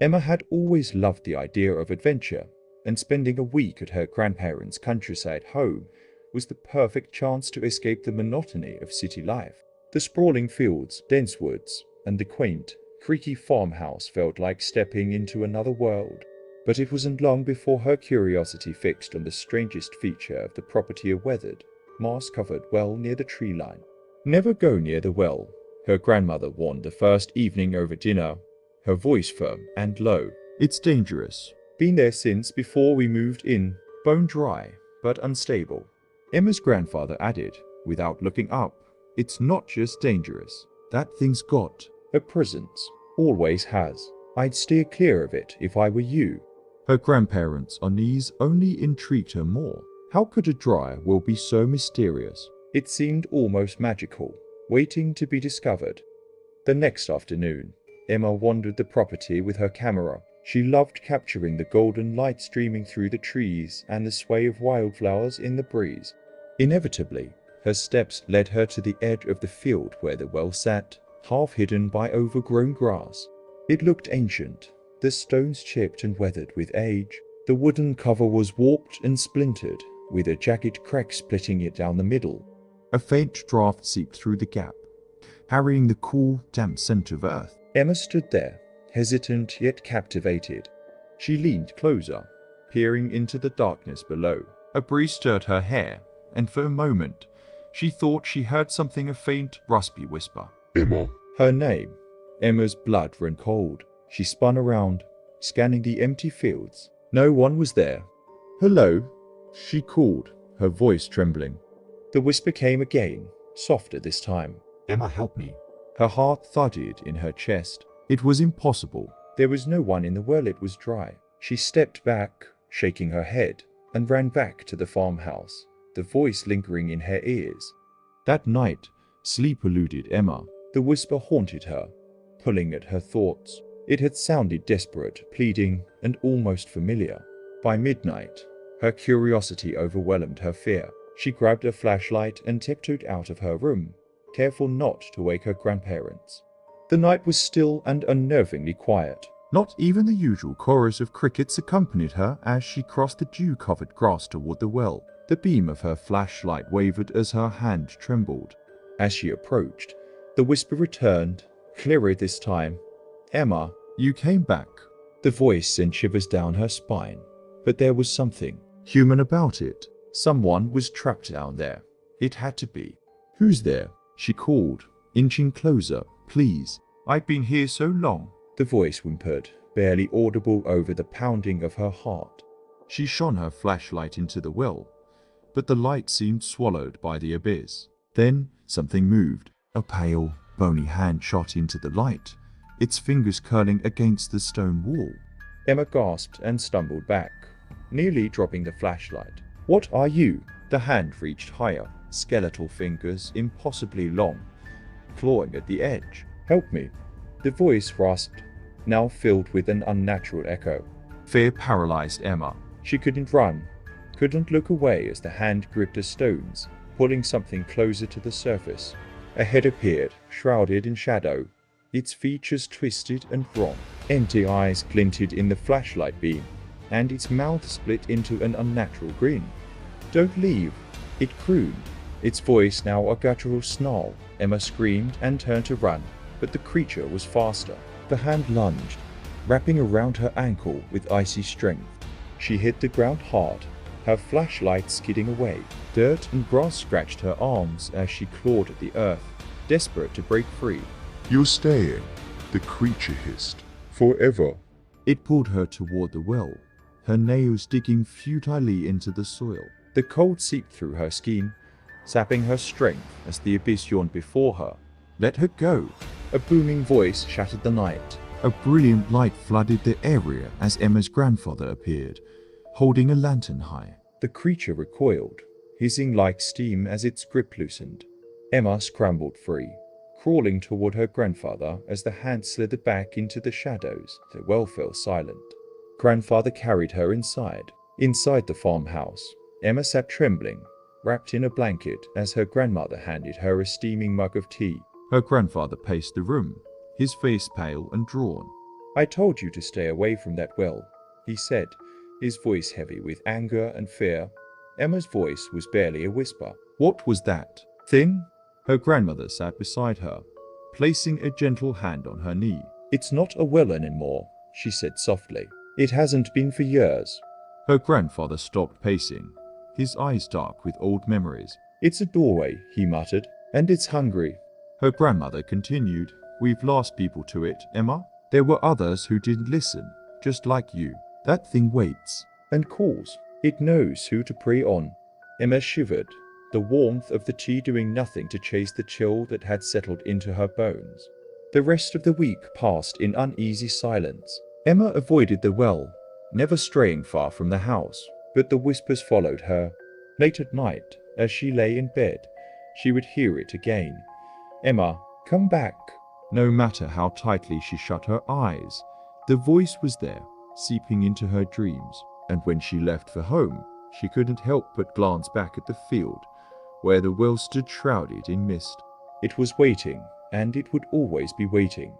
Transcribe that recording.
Emma had always loved the idea of adventure, and spending a week at her grandparents' countryside home was the perfect chance to escape the monotony of city life. The sprawling fields, dense woods, and the quaint, creaky farmhouse felt like stepping into another world. But it wasn't long before her curiosity fixed on the strangest feature of the property: a weathered, moss-covered well near the tree line. "Never go near the well," her grandmother warned the first evening over dinner, her voice firm and low. "It's dangerous. Been there since before we moved in. Bone dry, but unstable." Emma's grandfather added, without looking up, "It's not just dangerous. That thing's got a presence. Always has. I'd steer clear of it if I were you." Her grandparents' unease only intrigued her more. How could a dry well be so mysterious? It seemed almost magical, waiting to be discovered. The next afternoon, Emma wandered the property with her camera. She loved capturing the golden light streaming through the trees and the sway of wildflowers in the breeze. Inevitably, her steps led her to the edge of the field where the well sat, half hidden by overgrown grass. It looked ancient, the stones chipped and weathered with age. The wooden cover was warped and splintered, with a jagged crack splitting it down the middle. A faint draught seeped through the gap, carrying the cool, damp scent of earth. Emma stood there, hesitant yet captivated. She leaned closer, peering into the darkness below. A breeze stirred her hair, and for a moment, she thought she heard something: a faint, raspy whisper. Emma. Her name. Emma's blood ran cold. She spun around, scanning the empty fields. No one was there. "Hello," she called, her voice trembling. The whisper came again, softer this time. "Emma, help me." Her heart thudded in her chest. It was impossible. There was no one in the well. It was dry. She stepped back, shaking her head, and ran back to the farmhouse, the voice lingering in her ears. That night, sleep eluded Emma. The whisper haunted her, pulling at her thoughts. It had sounded desperate, pleading, and almost familiar. By midnight, her curiosity overwhelmed her fear. She grabbed a flashlight and tiptoed out of her room, careful not to wake her grandparents. The night was still and unnervingly quiet. Not even the usual chorus of crickets accompanied her as she crossed the dew-covered grass toward the well. The beam of her flashlight wavered as her hand trembled. As she approached, the whisper returned, clearer this time. "Emma, you came back." The voice sent shivers down her spine, but there was something human about it. Someone was trapped down there. It had to be. "Who's there?" she called, inching closer. "Please, I've been here so long." The voice whimpered, barely audible over the pounding of her heart. She shone her flashlight into the well, but the light seemed swallowed by the abyss. Then something moved. A pale, bony hand shot into the light, its fingers curling against the stone wall. Emma gasped and stumbled back, nearly dropping the flashlight. "What are you?" The hand reached higher, skeletal fingers impossibly long, clawing at the edge. "Help me." The voice rasped, now filled with an unnatural echo. Fear paralyzed Emma. She couldn't run, couldn't look away as the hand gripped the stones, pulling something closer to the surface. A head appeared, shrouded in shadow, its features twisted and wrong. Empty eyes glinted in the flashlight beam, and its mouth split into an unnatural grin. "Don't leave," it crooned, its voice now a guttural snarl. Emma screamed and turned to run, but the creature was faster. The hand lunged, wrapping around her ankle with icy strength. She hit the ground hard, her flashlight skidding away. Dirt and grass scratched her arms as she clawed at the earth, desperate to break free. "You're staying," the creature hissed. "Forever." It pulled her toward the well, her nails digging futilely into the soil. The cold seeped through her skin, sapping her strength as the abyss yawned before her. "Let her go." A booming voice shattered the night. A brilliant light flooded the area as Emma's grandfather appeared, holding a lantern high. The creature recoiled, hissing like steam as its grip loosened. Emma scrambled free, crawling toward her grandfather as the hand slithered back into the shadows. The well fell silent. Grandfather carried her inside. Inside the farmhouse, Emma sat trembling, wrapped in a blanket as her grandmother handed her a steaming mug of tea. Her grandfather paced the room, his face pale and drawn. I told you to stay away from that well, he said, his voice heavy with anger and fear. Emma's voice was barely a whisper. What was that thing? Her grandmother sat beside her, placing a gentle hand on her knee. It's not a well anymore, she said softly. It hasn't been for years. Her grandfather stopped pacing, his eyes dark with old memories. It's a doorway, he muttered, and it's hungry. Her grandmother continued, We've lost people to it, Emma. There were others who didn't listen, just like you. That thing waits and calls. It knows who to prey on. Emma shivered, the warmth of the tea doing nothing to chase the chill that had settled into her bones. The rest of the week passed in uneasy silence. Emma avoided the well, never straying far from the house, but the whispers followed her. Late at night, as she lay in bed, she would hear it again. Emma, come back. No matter how tightly she shut her eyes, the voice was there, seeping into her dreams, and when she left for home, she couldn't help but glance back at the field, where the well stood shrouded in mist. It was waiting, and it would always be waiting.